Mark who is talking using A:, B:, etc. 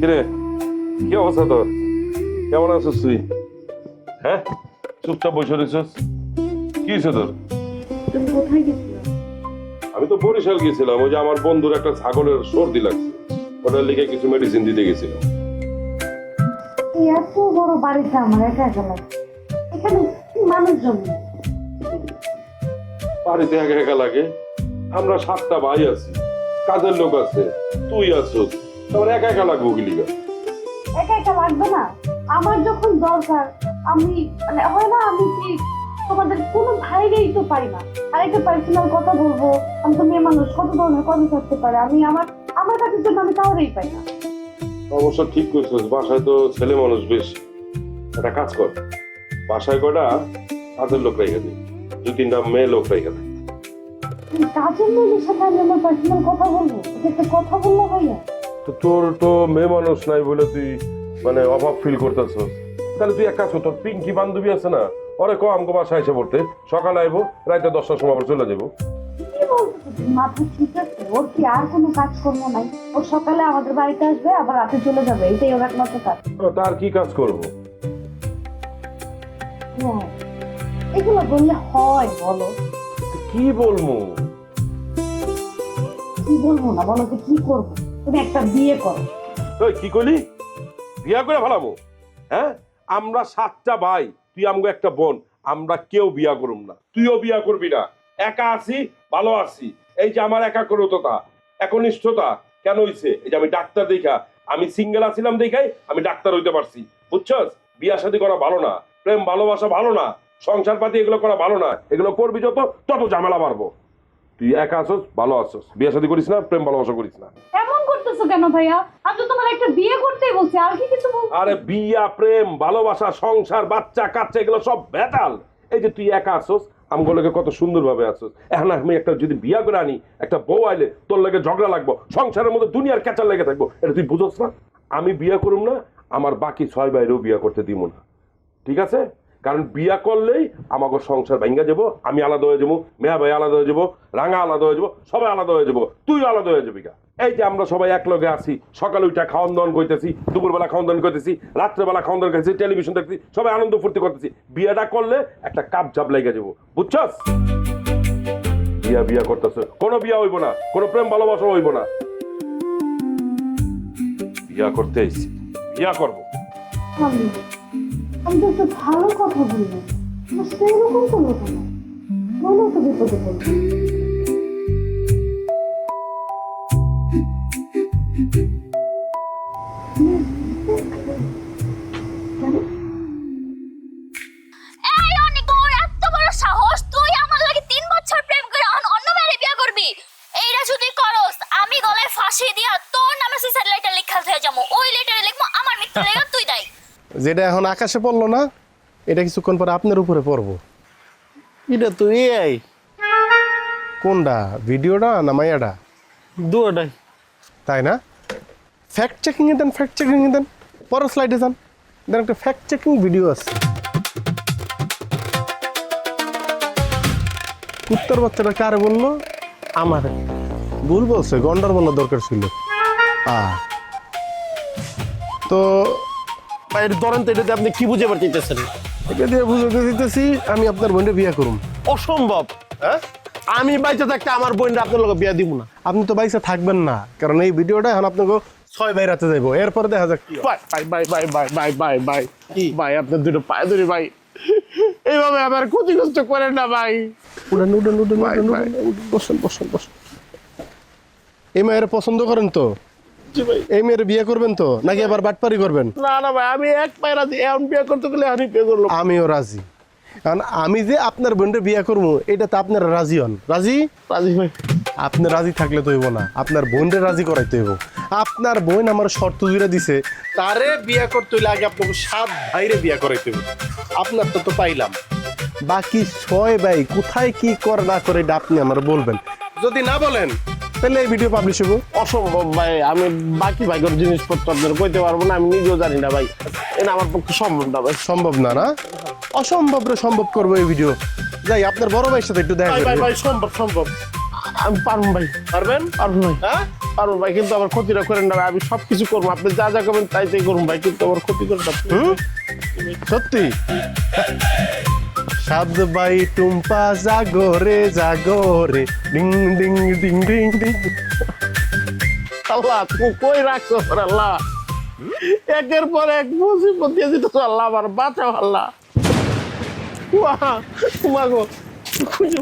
A: কিরে কি অবস্থা তোর? কেমন আছিস তুই? হ্যাঁ, চুপচাপ বসে রয়েছিস, কি হয়েছে তোর?
B: তুমি কোথায় গেছিলে?
A: আমি তো বরিশাল গেছিলাম, ওই যে আমার বন্ধুর একটা ছাগলের সর্দি লাগছে, ওটার লিগে কিছু মেডিসিন দিতে গেছিলাম।
B: এত বড় বাড়িতে আমার একা একা লাগে, এখানে মানুষজন নেই।
A: বাড়িতে একা একা লাগে? আমরা 7টা ভাই আছি, কাজের লোক আছে, তুই আছিস, তোমার একা একা লাগবো কি লিগা?
B: একা একা লাগবে না? আমার যখন দরকার আমি মানে হয় না, আমি কি তোমাদের কোনো ভাইরেই তো পাই না। আর একটা পার্সোনাল কথা বলবো, আমি তো মেয়ে মানুষ, কত ধরনের কথা থাকতে পারে, আমি আমার আমার কাছের জন্য আমি কাউরেই পাই না।
A: অবশ্য ঠিক করছিস, বাসায় তো ছেলে মানুষ বেশ। একটা কাজ কর, বাসায় কটা কাজের লোক রেখে দে, 2-3টা মেয়ে লোক রেখে দে।
B: কাজের মেয়েদের সাথে আমি আমার পার্সোনাল কথা বলবো, এটা একটা কথা বললো ভাইয়া?
A: তো তোর তো মেয়ে মানুষ নাই বলে তুই মানে অভাব ফিল করতেছস। তাহলে তুই এক কাজ কর, তোর পিঙ্কি বান্ধবী আছে না, ওরে কো আমাকে বাসায় এসে পড়তে, সকালে আইবো, রাতে 10টার সময় আবার চলে যাবো।
B: কি বলছো তুমি? মাথা ঠিক আছে? ওর কি আর কোনো কাজ কর্ম নাই? ও সকালে আমাদের বাড়িতে আসবে, আবার রাতে চলে যাবে, এটাই ওর একমাত্র কাজ।
A: তার কি কাজ করবো?
B: হ্যাঁ, এগুলো বললে হয় বলো?
A: কি বলবো?
B: কি বলবো না বলো তো, কি করবো? তুমি একটা বিয়ে করো।
A: তুই কি করলি? বিয়া করে ফেলাবো? হ্যাঁ, আমরা 7টা ভাই, তুই আমগো একটা বোন, আমরা কেউ বিয়া করুম না, তুইও বিয়া করবি না। একা আছি, ভালো আছি। এই যে আমার একা করততা, একনিষ্ঠতা কেন হইছে? এই যে আমি ডাক্তার দেখা, আমি সিঙ্গেল আছিলাম দেখাই আমি ডাক্তার হইতে পারছি, বুঝছস? বিয়া শাদী করা ভালো না, প্রেম ভালোবাসা ভালো না, সংসার পাতি এগুলো করা ভালো না। এগুলো করবি যত, তত ঝামেলা বাড়বো। তুই একা আসস, ভালো আসস, বিয়া শাদী করিস না, প্রেম ভালোবাসা করিস না।
B: এমন করতেছো কেন ভাইয়া? আমি তো তোমার একটা বিয়ে করতেই বলছি, আর কি কিছু বলছো?
A: আরে বিয়া, প্রেম, ভালোবাসা, সংসার, বাচ্চা কাচ্চা এগুলো সব বেতাল। এই যে তুই একা আসস, আমগুলোকে কত সুন্দর ভাবে আসস। এখন আমি একটা যদি বিয়া করে আনি, একটা বউ আইলে তোর লাগে ঝগড়া লাগবো, সংসারের মধ্যে দুনিয়ার ক্যাচার লেগে থাকবো, এটা তুই বুঝস না? আমি বিয়া করুম না, আমার বাকি 6 ভাইরেও বিয়া করতে দিব না, ঠিক আছে? কারণ বিয়া করলেই আমাকে সংসার ভাঙ্গা যাবো, আমি আলাদা হয়ে যাবো, মেয়া ভাই আলাদা হয়ে যাবো, রাঙা আলাদা হয়ে যাবো, সবাই আলাদা হয়ে যাবো, তুই আলাদা হয়ে যাবি। এই যে আমরা সবাই এক লগে আছি, সকালে উঠে খাওয়ান দাওয়ান করতেছি, দুপুরবেলা খাওয়ান দাওয়ান করতেছি, রাত্রেবেলা খাওয়ান দাওয়ান করতেছি, টেলিভিশন দেখতেছি, সবাই আনন্দ ফুর্তি করতেছি। বিয়েটা করলে একটা কাপ ঝাপ লেগে যাবো, বুঝছস? বিয়া বিয়া করতেছে, কোনো বিয়া হইব না, কোনো প্রেম ভালোবাসা হইব না। বিয়া করতে আইছি, বিয়া করবো।
B: আমি আমি তো একটা ভালো কথা বললাম, সেরকম কোনো কথা না, মনে তো বিপদে পড়বে।
C: এই অনেক তোর এত বড় সাহস, তুই আমার লাগে 3 বছর প্রেম করে অন্য মেয়ে বিয়ে করবি? এইটা যদি করস, আমি গলায় ফাঁসি দিয়া তোর নামে সুইসাইড লেটার লেখা হয়ে যাবো। ওই লেটারে লিখবো আমার মৃত্যু লেখা তুই দাই।
D: যেটা এখন আকাশে পড়লো না, এটা কিছুক্ষণ পরে আপনার উপরে পড়বো।
E: এটা তো এআই।
D: কোনটা, ভিডিওটা না মাইয়াটা?
E: দুটাই।
D: তাই না? ফ্যাক্ট চেকিংয়ে দেন, ফ্যাক্ট চেকিংয়ে দেন, পরের স্লাইডে যান, দেন একটা ফ্যাক্ট চেকিং ভিডিও আছে। কুত্তার বাচ্চাটা কারে বললো?
E: আমার
D: ভুল বলছে, গন্ডার বলার দরকার ছিল। তো
E: ভাই ধরেন তো, এটাতে আপনি কি বুঝে পারতেছেন?
D: এটা দিয়ে বুঝতে দিতেছি আমি আপনার বোনকে বিয়ে করুম।
E: অসম্ভব। হ্যাঁ, আমি বাইতে থাকতে আমার বোনটা আপনার লোক বিয়া দিব না।
D: আপনি তো বাইসে থাকবেন না, কারণ এই ভিডিওটা এখন আপনাকে 6 ভাই রাতে যাইবো, এরপরে দেখা যাক কি হয়।
E: ভাই ভাই ভাই ভাই ভাই ভাই ভাই ভাই ভাই আপনার দুটো পায়ে ধরি ভাই, এইভাবে আমার ক্ষতিগ্রস্ত করেন না ভাই।
D: উঠেন উঠেন উঠেন
E: ভাই,
D: উঠেন
E: ভাই।
D: উঠেন, বসেন বসেন বসেন। এই মেয়ের পছন্দ করেন তো?
E: জি ভাই।
D: এই মেয়ের বিয়ে করবেন তো, নাকি আবার বাটপারি করবেন?
E: না না ভাই, আমি এক পায়ে রাজি, এখন বিয়ে করতে গেলে আমি বিয়ে করলাম।
D: আমিও রাজি, কারণ আমি যে আপনার বোনটা বিয়ে করবো এটা তো আপনারা রাজি হন। রাজি?
E: রাজি ভাই।
D: আপনি রাজি থাকলে তো হইব না, আপনার বোনটা রাজি করাইতে হইব। আপনার বোন আমার শর্ত জুড়ে দিছে, তারে বিয়ে করতে হইলে আগে আপনাকে 7 ভাইরে বিয়ে করাইতে হইব। আপনার তো পাইলাম, বাকি 6 ভাই কোথায় কি করে না করে এটা আপনি আমার বলবেন। যদি না বলেন তাহলে এই ভিডিও পাবলিশ হবো।
E: অসম্ভব ভাই, আমি বাকি ভাইগর জিনিসপত্র আপনার কইতে পারবো না, আমি নিজেও জানি না ভাই, এটা আমার পক্ষে সম্ভব না ভাই।
D: সম্ভব না? না অসম্ভব রে সম্ভব করবো এই ভিডিও। যাই আপনার বড় ভাইয়ের সাথে একটু দেখা
E: ভাই
D: করি।
E: ভাই ভাই সম্ভব সম্ভব। আমি পারবো ভাই,
D: পারবেন?
E: পারবো ভাই,
D: হ্যাঁ
E: পারবো ভাই, কিন্তু আমার ক্ষতিটা করেন না ভাই। আমি সবকিছু করবো, আপনি যা যা করবেন তাই তাই করুন ভাই, কিন্তু আমার ক্ষতি করেন না।
D: সত্যি? সাদ ভাই টুম্পা জাগরে জাগরে ডিং ডিং ডিং ডিং ডিং।
E: আল্লাহ তুমি কই রাখছো আমার আল্লাহ? একের পর এক মুসিবত দিয়ে দিত আল্লাহ, আমার বাঁচাও আল্লাহ। মা গো, খুঁজো।